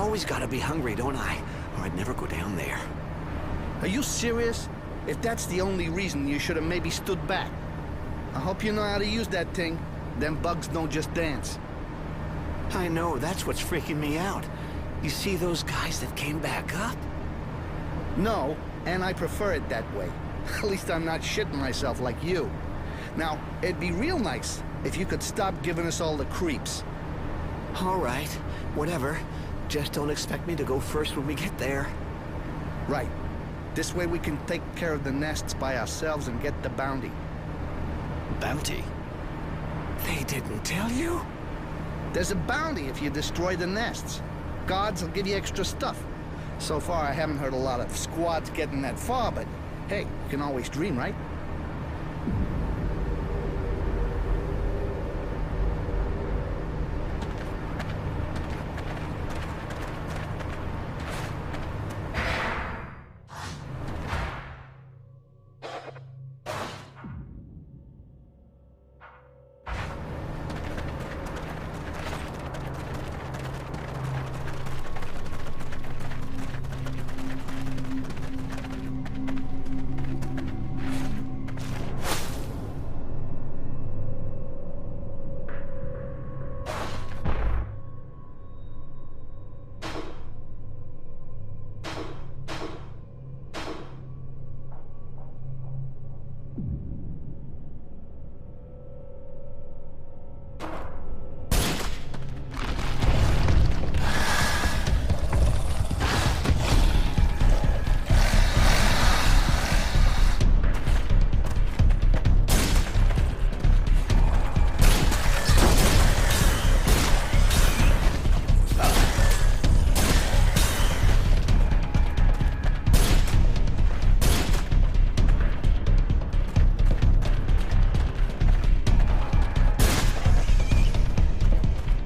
always gotta be hungry, don't I? Or I'd never go down there. Are you serious? If that's the only reason, you should have maybe stood back. I hope you know how to use that thing. Them bugs don't just dance. I know, that's what's freaking me out. You see those guys that came back up? No, and I prefer it that way. At least I'm not shitting myself like you. Now, it'd be real nice if you could stop giving us all the creeps. All right, whatever. Just don't expect me to go first when we get there. Right. This way we can take care of the nests by ourselves and get the bounty. Bounty? They didn't tell you? There's a bounty if you destroy the nests. Guards will give you extra stuff. So far, I haven't heard a lot of squads getting that far, but hey, you can always dream, right?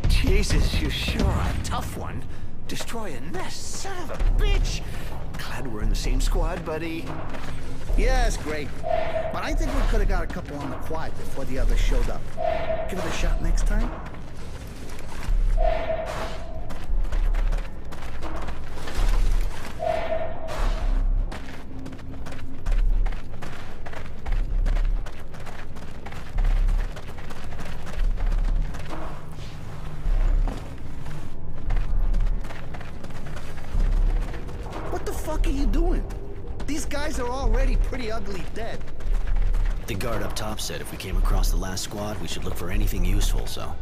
Jesus, you're sure a tough one. Destroy a nest, son of a bitch! Glad we're in the same squad, buddy. Yeah, it's great. But I think we could have got a couple on the quad before the others showed up. Give it a shot next time? What the fuck are you doing? These guys are already pretty ugly dead. The guard up top said if we came across the last squad, we should look for anything useful, so...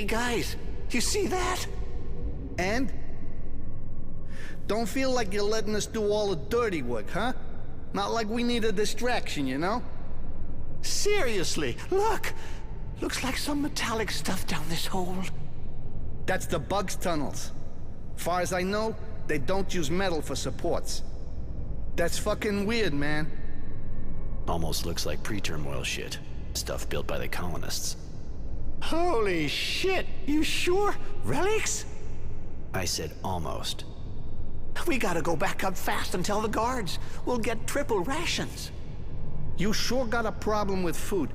Hey guys, you see that? And? Don't feel like you're letting us do all the dirty work, huh? Not like we need a distraction, you know? Seriously, look! Looks like some metallic stuff down this hole. That's the Bugs tunnels. Far as I know, they don't use metal for supports. That's fucking weird, man. Almost looks like pre-turmoil shit. Stuff built by the colonists. Holy shit! You sure? Relics? I said almost. We gotta go back up fast and tell the guards. We'll get triple rations. You sure got a problem with food.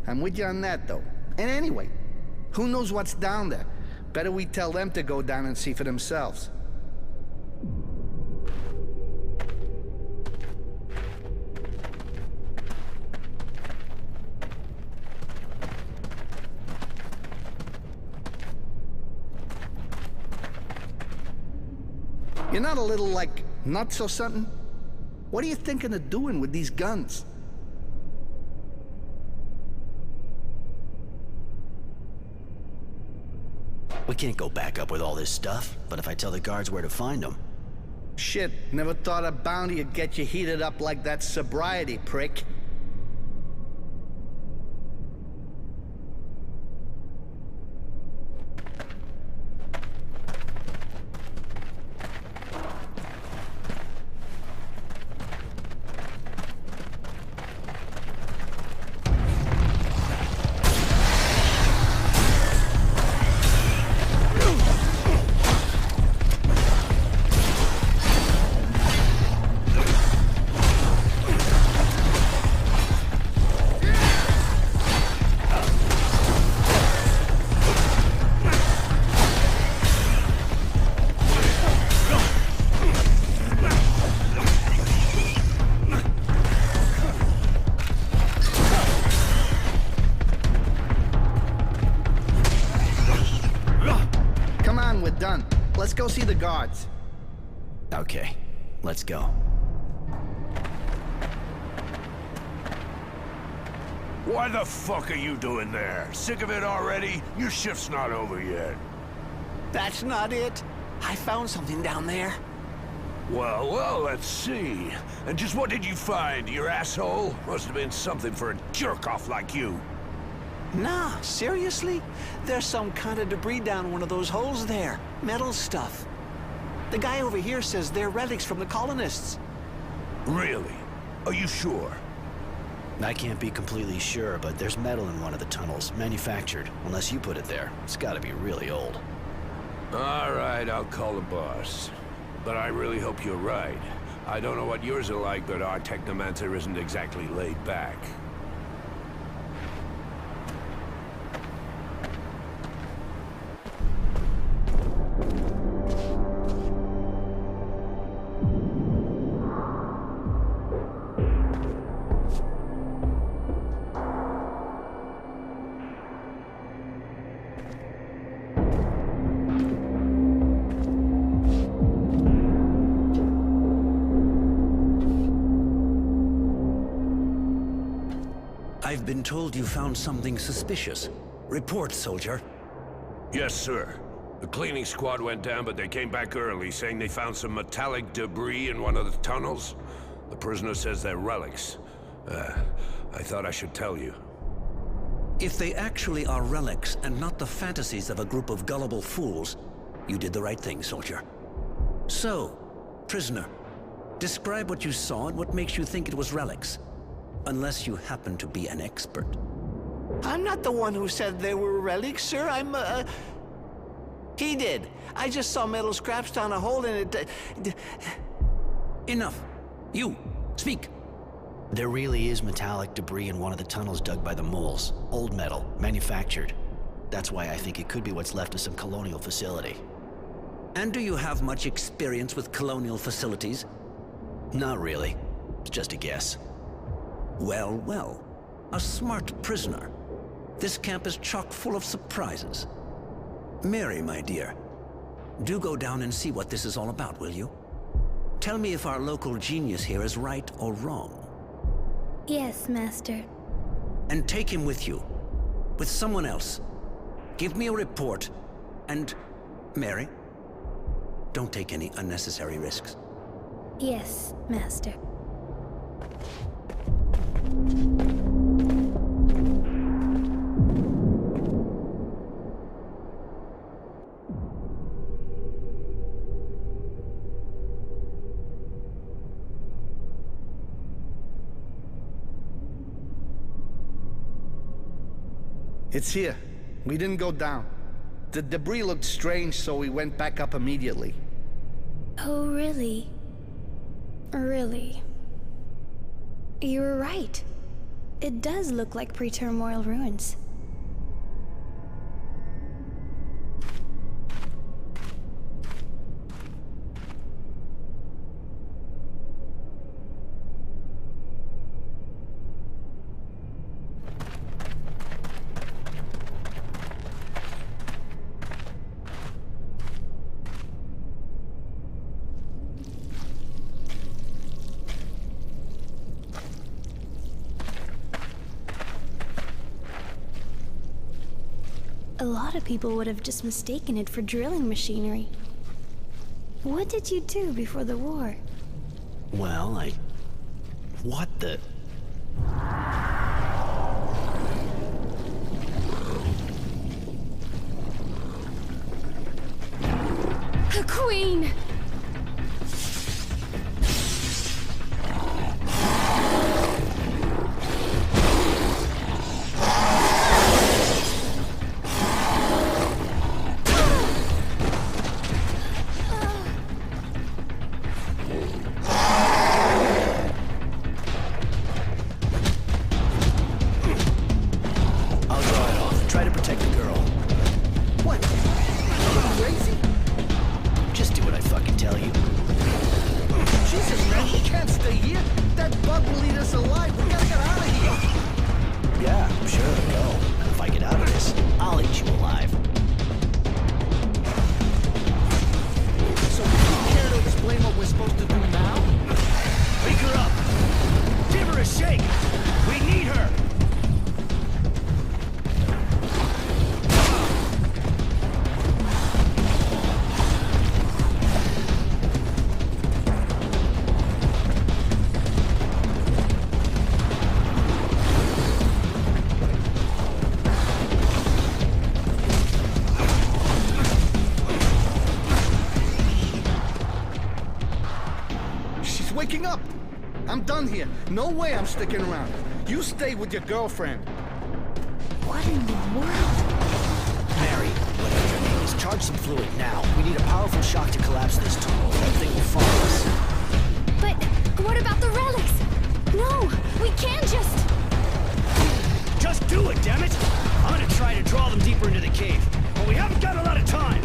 I'm with you on that, though. And anyway, who knows what's down there? Better we tell them to go down and see for themselves. You're not a little, like, nuts or something? What are you thinking of doing with these guns? We can't go back up with all this stuff, but if I tell the guards where to find them... Shit, never thought a bounty would get you heated up like that sobriety prick. Done. Let's go see the guards. Okay, let's go. Why the fuck are you doing there? Sick of it already? Your shift's not over yet. That's not it. I found something down there. Well, let's see. And just what did you find, you asshole? Must have been something for a jerk-off like you. Nah, seriously? There's some kind of debris down one of those holes there. Metal stuff. The guy over here says they're relics from the colonists. Really? Are you sure? I can't be completely sure, but there's metal in one of the tunnels, manufactured. Unless you put it there. It's gotta be really old. All right, I'll call the boss. But I really hope you're right. I don't know what yours are like, but our technomancer isn't exactly laid back. I've been told you found something suspicious. Report, soldier. Yes, sir. The cleaning squad went down, but they came back early, saying they found some metallic debris in one of the tunnels. The prisoner says they're relics. I thought I should tell you. If they actually are relics and not the fantasies of a group of gullible fools, you did the right thing, soldier. So, prisoner, describe what you saw and what makes you think it was relics. Unless you happen to be an expert. I'm not the one who said they were relics, sir. He did. I just saw metal scraps down a hole in it. Enough. You, speak. There really is metallic debris in one of the tunnels dug by the moles. Old metal, manufactured. That's why I think it could be what's left of some colonial facility. And do you have much experience with colonial facilities? Not really. It's just a guess. Well. A smart prisoner. This camp is chock full of surprises. Mary, my dear, do go down and see what this is all about, will you? Tell me if our local genius here is right or wrong. Yes, Master. And take him with you. With someone else. Give me a report. And, Mary, don't take any unnecessary risks. Yes, Master. It's here. We didn't go down. The debris looked strange, so we went back up immediately. Oh, really? Really? You were right. It does look like pre-turmoil ruins. A lot of people would have just mistaken it for drilling machinery. What did you do before the war? Well, what the... A queen! Waking up! I'm done here. No way I'm sticking around. You stay with your girlfriend. What in the world? Mary, whatever your name is, charge some fluid now. We need a powerful shock to collapse this tunnel. Everything will follow us. But what about the relics? No, we can't just... Just do it, damn it! I'm gonna try to draw them deeper into the cave, but we haven't got a lot of time.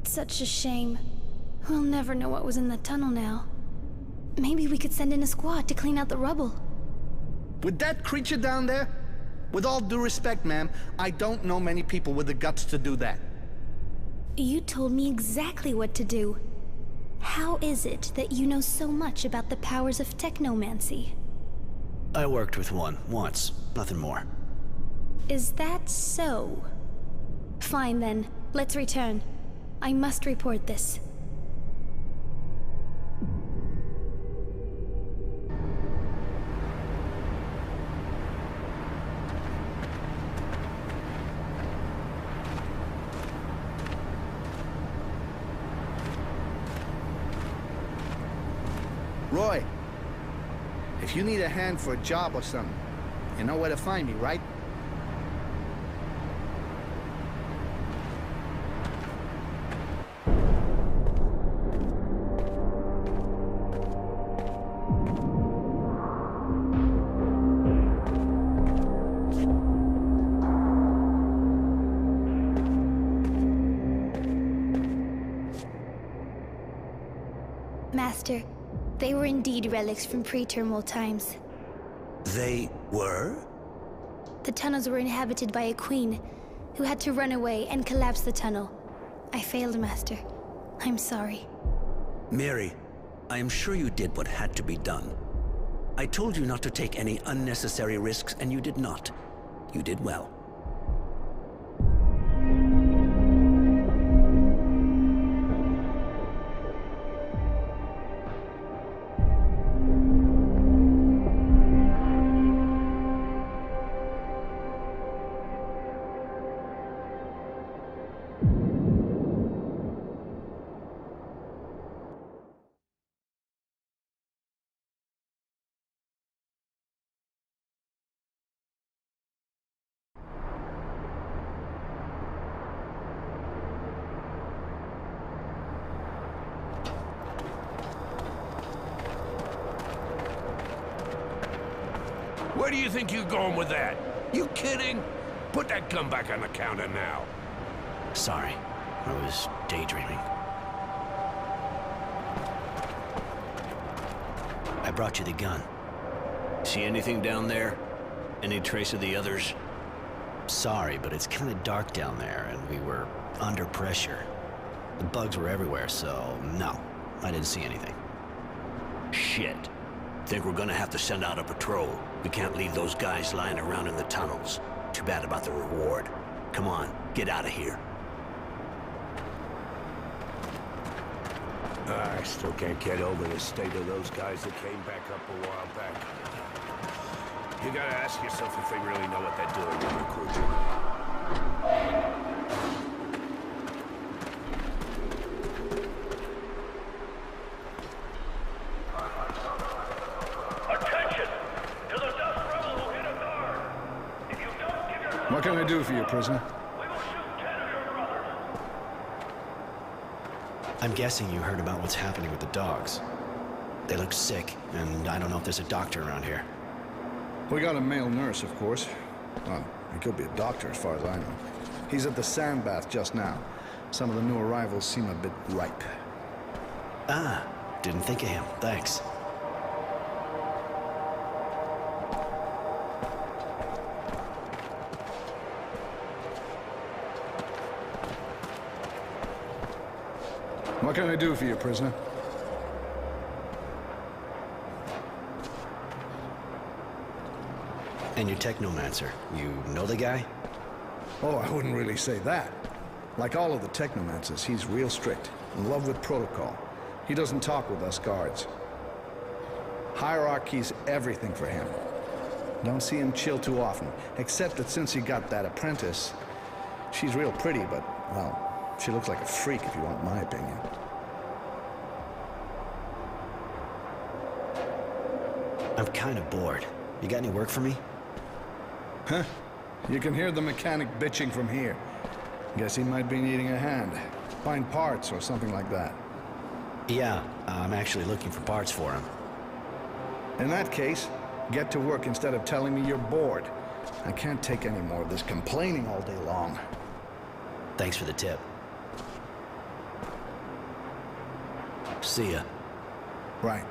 Such a shame. We'll never know what was in the tunnel now. Maybe we could send in a squad to clean out the rubble. With that creature down there? With all due respect, ma'am, I don't know many people with the guts to do that. You told me exactly what to do. How is it that you know so much about the powers of technomancy? I worked with one, once. Nothing more. Is that so? Fine then, let's return. I must report this. Roy, if you need a hand for a job or something, you know where to find me, right? Master. They were indeed relics from pre-terminal times. They were? The tunnels were inhabited by a queen who had to run away and collapse the tunnel. I failed, Master. I'm sorry. Mary, I am sure you did what had to be done. I told you not to take any unnecessary risks, and you did not. You did well. Where do you think you're going with that? You kidding? Put that gun back on the counter now. Sorry, I was daydreaming. I brought you the gun. See anything down there? Any trace of the others? Sorry, but it's kind of dark down there, and we were under pressure. The bugs were everywhere, so no, I didn't see anything. Shit. Think we're gonna have to send out a patrol. We can't leave those guys lying around in the tunnels. Too bad about the reward. Come on, get out of here. I still can't get over the state of those guys that came back up a while back. You gotta ask yourself if they really know what they're doing when recruiting. What can I do for you, prisoner? I'm guessing you heard about what's happening with the dogs. They look sick, and I don't know if there's a doctor around here. We got a male nurse, of course. Well, he could be a doctor as far as I know. He's at the sand bath just now. Some of the new arrivals seem a bit ripe. Ah, didn't think of him. Thanks. What can I do for you, prisoner? And your technomancer, you know the guy? Oh, I wouldn't really say that. Like all of the technomancers, he's real strict, in love with protocol. He doesn't talk with us guards. Hierarchy's everything for him. Don't see him chill too often, except that since he got that apprentice, she's real pretty, but, well, she looks like a freak if you want my opinion. I'm kind of bored. You got any work for me? Huh? You can hear the mechanic bitching from here. Guess he might be needing a hand. Find parts or something like that. Yeah, I'm actually looking for parts for him. In that case, get to work instead of telling me you're bored. I can't take any more of this complaining all day long. Thanks for the tip. See ya. Right.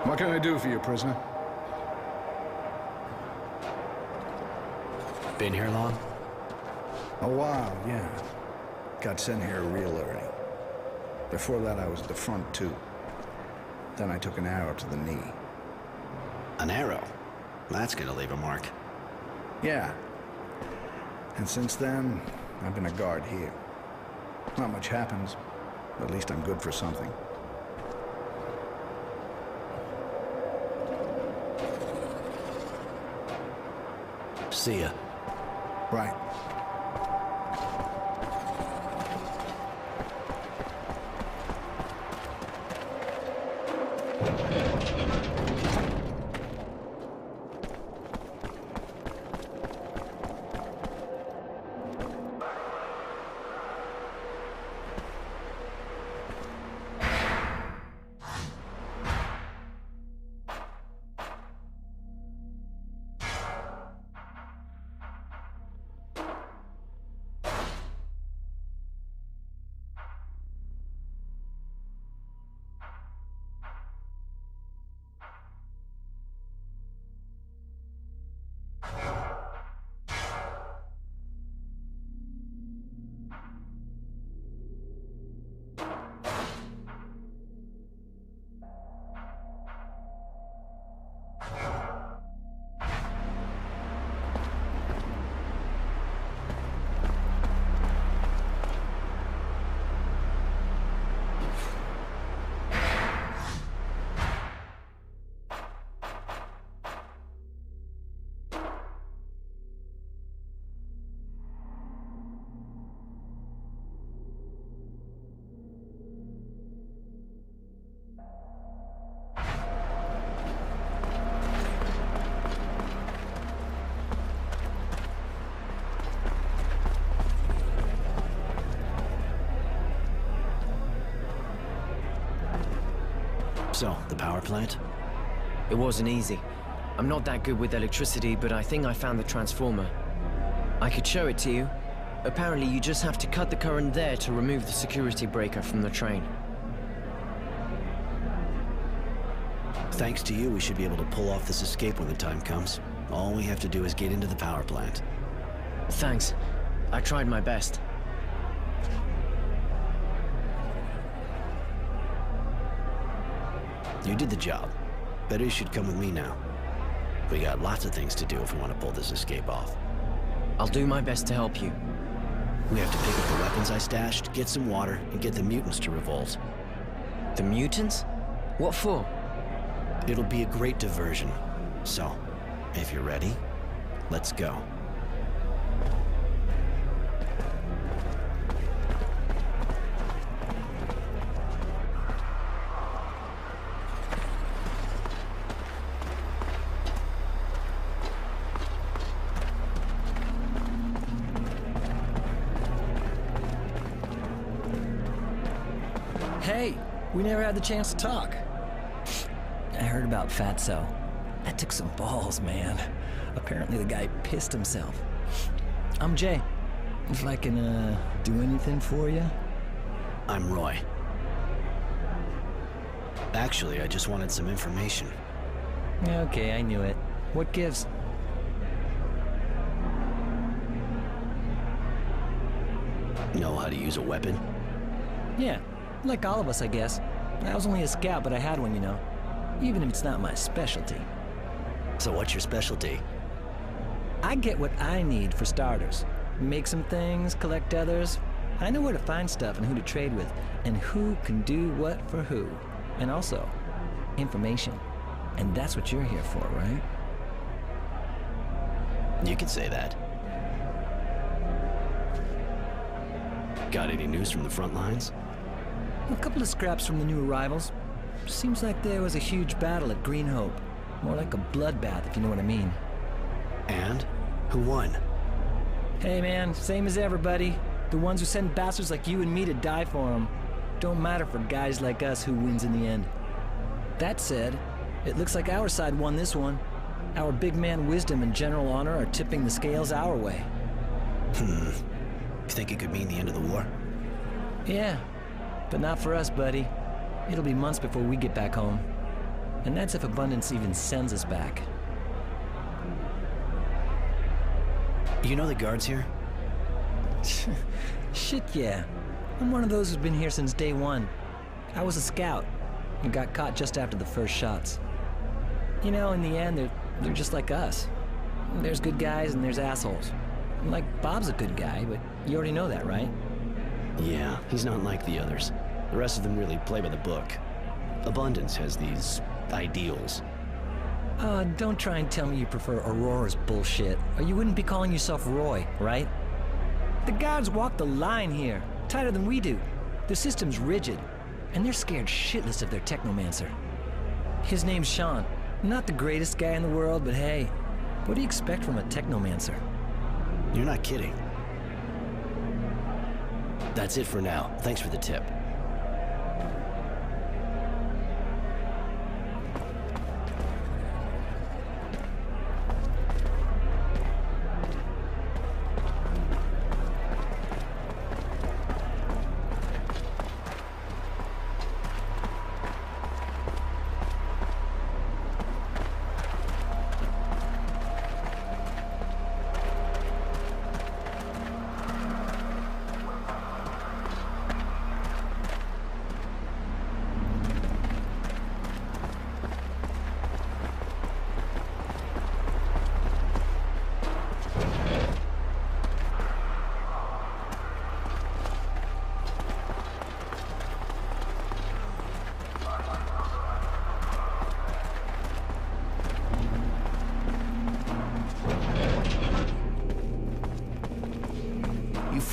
What can I do for you, prisoner? Been here long? A while, yeah. Got sent here real early. Before that, I was at the front, too. Then I took an arrow to the knee. An arrow? That's gonna leave a mark. Yeah. And since then, I've been a guard here. Not much happens, but at least I'm good for something. See ya. Right. So, the power plant? It wasn't easy. I'm not that good with electricity, but I think I found the transformer. I could show it to you. Apparently, you just have to cut the current there to remove the security breaker from the train. Thanks to you, we should be able to pull off this escape when the time comes. All we have to do is get into the power plant. Thanks. I tried my best. You did the job. Bet you should come with me now. We got lots of things to do if we want to pull this escape off. I'll do my best to help you. We have to pick up the weapons I stashed, get some water, and get the mutants to revolt. The mutants? What for? It'll be a great diversion. So, if you're ready, let's go. Hey, we never had the chance to talk. I heard about Fatso. That took some balls, man. Apparently the guy pissed himself. I'm Jay. If I can, do anything for you? I'm Roy. Actually, I just wanted some information. Okay, I knew it. What gives? Know how to use a weapon? Yeah, like all of us, I guess. I was only a scout, but I had one, you know. Even if it's not my specialty. So what's your specialty? I get what I need for starters. Make some things, collect others. I know where to find stuff and who to trade with, and who can do what for who. And also, information. And that's what you're here for, right? You could say that. Got any news from the front lines? A couple of scraps from the new arrivals. Seems like there was a huge battle at Green Hope. More like a bloodbath, if you know what I mean. And? Who won? Hey man, same as everybody. The ones who send bastards like you and me to die for them. Don't matter for guys like us who wins in the end. That said, it looks like our side won this one. Our big man wisdom and general honor are tipping the scales our way. You think it could mean the end of the war? Yeah, but not for us, buddy. It'll be months before we get back home. And that's if Abundance even sends us back. You know the guards here? Shit, yeah. I'm one of those who's been here since day one. I was a scout and got caught just after the first shots. You know, in the end, they're just like us. There's good guys and there's assholes. Like, Bob's a good guy, but you already know that, right? Yeah, he's not like the others. The rest of them really play by the book. Abundance has these ideals. Don't try and tell me you prefer Aurora's bullshit, or you wouldn't be calling yourself Roy, right? The guards walk the line here, tighter than we do. The system's rigid, and they're scared shitless of their technomancer. His name's Sean. Not the greatest guy in the world, but hey, what do you expect from a technomancer? You're not kidding. That's it for now. Thanks for the tip.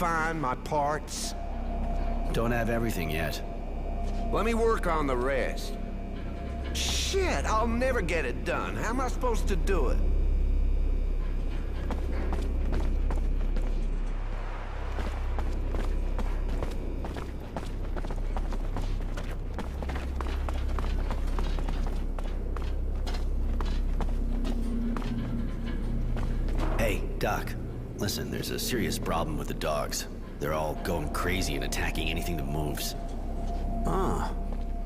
Find my parts? Don't have everything yet. Let me work on the rest. Shit, I'll never get it done. How am I supposed to do it? Hey, Doc. Listen, there's a serious problem with the dogs. They're all going crazy and attacking anything that moves. Ah,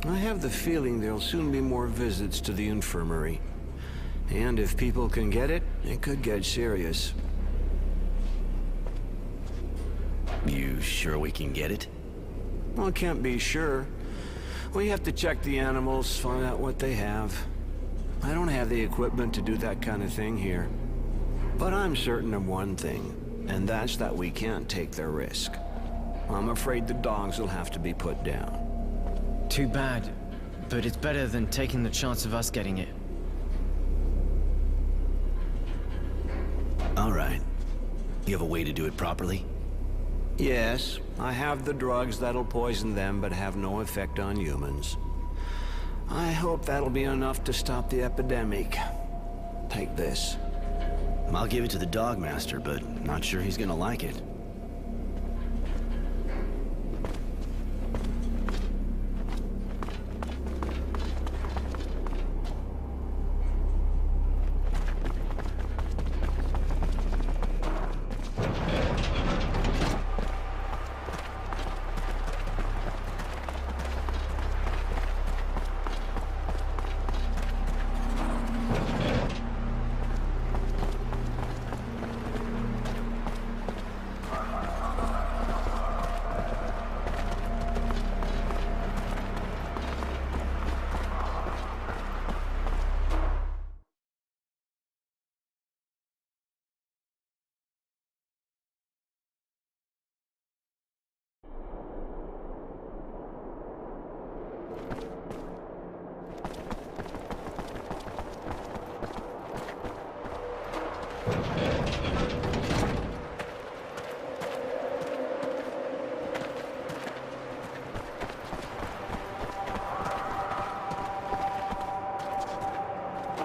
I have the feeling there'll soon be more visits to the infirmary. And if people can get it, it could get serious. You sure we can get it? Well, can't be sure. We have to check the animals, find out what they have. I don't have the equipment to do that kind of thing here. But I'm certain of one thing, and that's that we can't take their risk. I'm afraid the dogs will have to be put down. Too bad, but it's better than taking the chance of us getting it. All right. You have a way to do it properly? Yes, I have the drugs that'll poison them but have no effect on humans. I hope that'll be enough to stop the epidemic. Take this. I'll give it to the dog master, but not sure he's gonna like it.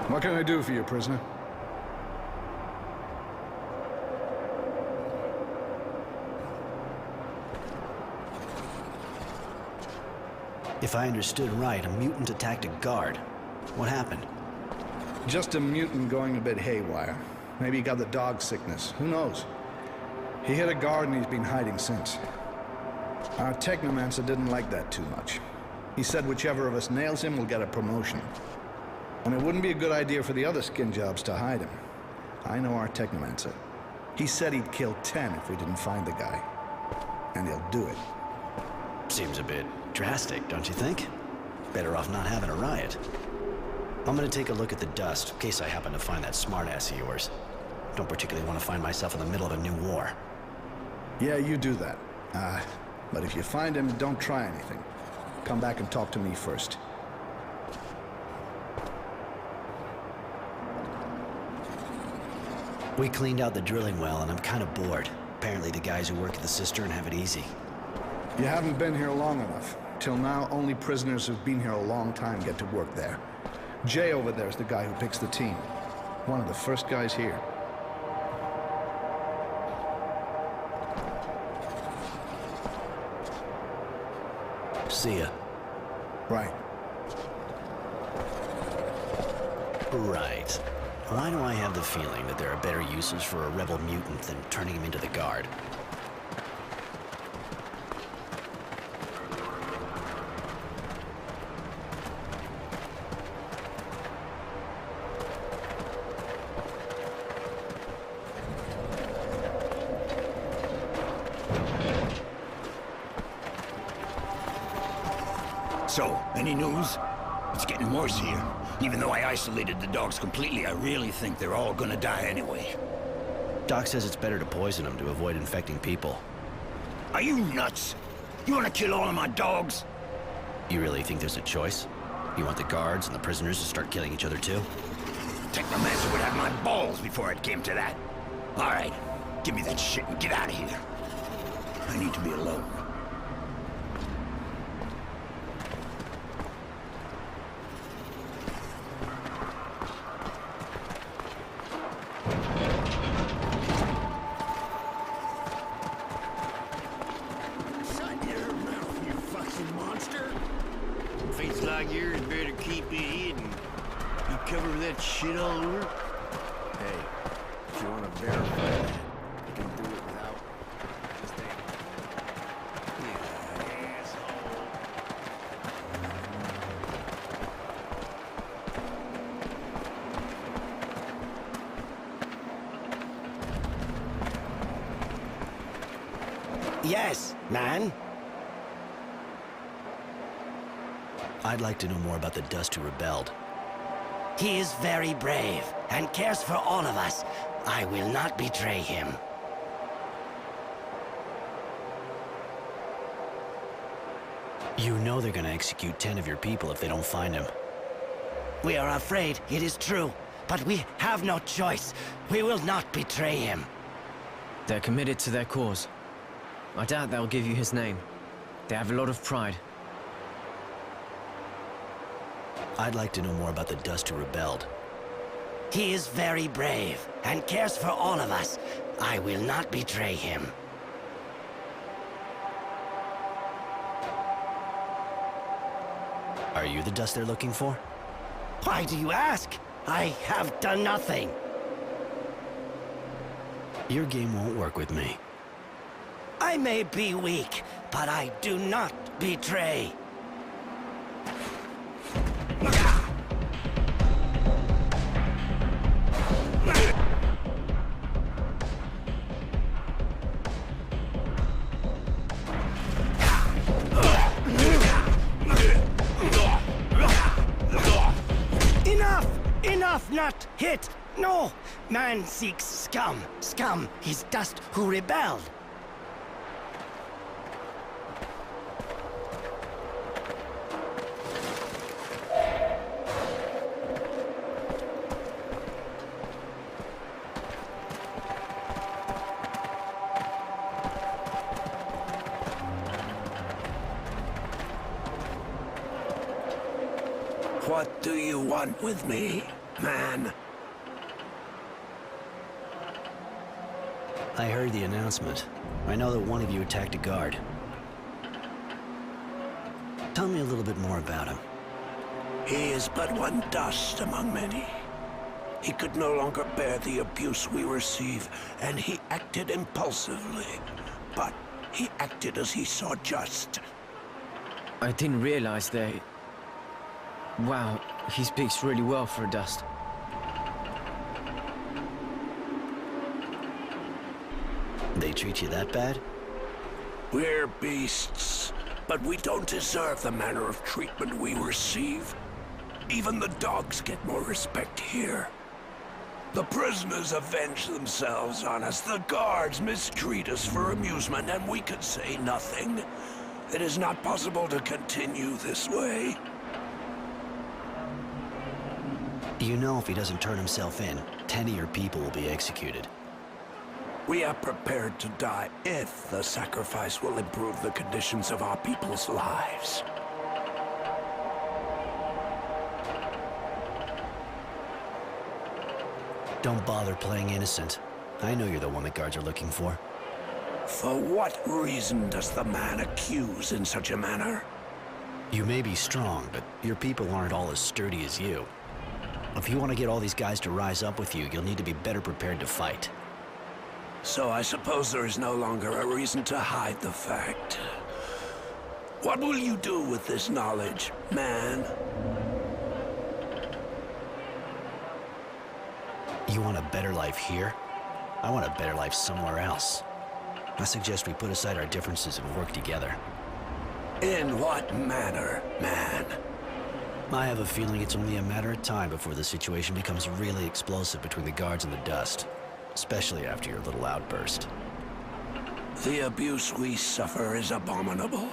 What can I do for you, prisoner? If I understood right, a mutant attacked a guard. What happened? Just a mutant going a bit haywire. Maybe he got the dog sickness. Who knows? He hit a guard and he's been hiding since. Our technomancer didn't like that too much. He said whichever of us nails him will get a promotion. And it wouldn't be a good idea for the other skin jobs to hide him. I know our technomancer. He said he'd kill 10 if we didn't find the guy. And he'll do it. Seems a bit drastic, don't you think? Better off not having a riot. I'm gonna take a look at the dust, in case I happen to find that smartass of yours. Don't particularly want to find myself in the middle of a new war. Yeah, you do that. But if you find him, don't try anything. Come back and talk to me first. We cleaned out the drilling well, and I'm kind of bored. Apparently the guys who work at the cistern have it easy. You haven't been here long enough. Till now, only prisoners who've been here a long time get to work there. Jay over there's the guy who picks the team. One of the first guys here. See ya. Right. Right. Why do I have the feeling that there are better uses for a rebel mutant than turning him into the guard? So, any news? It's getting worse here. Even though I isolated the dogs completely, I really think they're all gonna die anyway. Doc says it's better to poison them to avoid infecting people. Are you nuts? You wanna kill all of my dogs? You really think there's a choice? You want the guards and the prisoners to start killing each other too? Technomancer would have my balls before it came to that. All right, give me that shit and get out of here. I need to be alone. Shut your mouth, you fucking monster! Face like yours better keep it hidden. You cover that shit all over? Hey, if you want to verify that, you can do it without just a... Yeah, asshole. Yes, man. I'd like to know more about the Dust who rebelled. He is very brave and cares for all of us. I will not betray him. You know they're gonna execute 10 of your people if they don't find him. We are afraid, it is true, but we have no choice. We will not betray him. They're committed to their cause. I doubt they'll give you his name. They have a lot of pride. I'd like to know more about the Dust who rebelled. He is very brave and cares for all of us. I will not betray him. Are you the Dust they're looking for? Why do you ask? I have done nothing. Your game won't work with me. I may be weak, but I do not betray. Enough, not hit! No! Man seeks scum. Scum is Dust who rebelled. What do you want with me, man? I heard the announcement. I know that one of you attacked a guard. Tell me a little bit more about him. He is but one Dust among many. He could no longer bear the abuse we receive, and he acted impulsively. But he acted as he saw just. I didn't realize they... Wow, he speaks really well for a Dust. They treat you that bad? We're beasts, but we don't deserve the manner of treatment we receive. Even the dogs get more respect here. The prisoners avenge themselves on us. The guards mistreat us for amusement, and we could say nothing. It is not possible to continue this way. You know if he doesn't turn himself in, 10 of your people will be executed. We are prepared to die if the sacrifice will improve the conditions of our people's lives. Don't bother playing innocent. I know you're the one the guards are looking for. For what reason does the man accuse in such a manner? You may be strong, but your people aren't all as sturdy as you. If you want to get all these guys to rise up with you, you'll need to be better prepared to fight. So I suppose there is no longer a reason to hide the fact. What will you do with this knowledge, man? You want a better life here? I want a better life somewhere else. I suggest we put aside our differences and work together. In what manner, man? I have a feeling it's only a matter of time before the situation becomes really explosive between the guards and the dust. Especially after your little outburst. The abuse we suffer is abominable.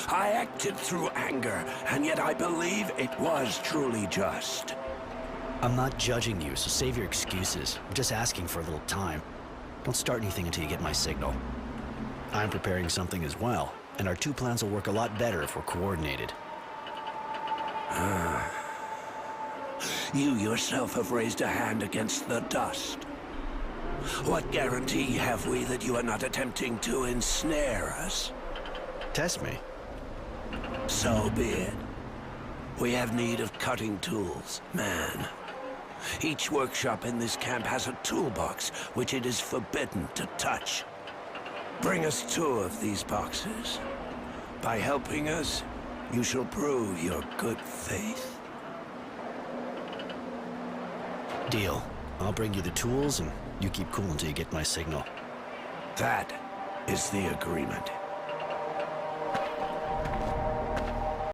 I acted through anger, and yet I believe it was truly just. I'm not judging you, so save your excuses. I'm just asking for a little time. Don't start anything until you get my signal. I'm preparing something as well, and our two plans will work a lot better if we're coordinated. You yourself have raised a hand against the dust. What guarantee have we that you are not attempting to ensnare us? Test me. So be it. We have need of cutting tools, man. Each workshop in this camp has a toolbox which it is forbidden to touch. Bring us 2 of these boxes. By helping us, you shall prove your good faith. Deal. I'll bring you the tools, and you keep cool until you get my signal. That is the agreement.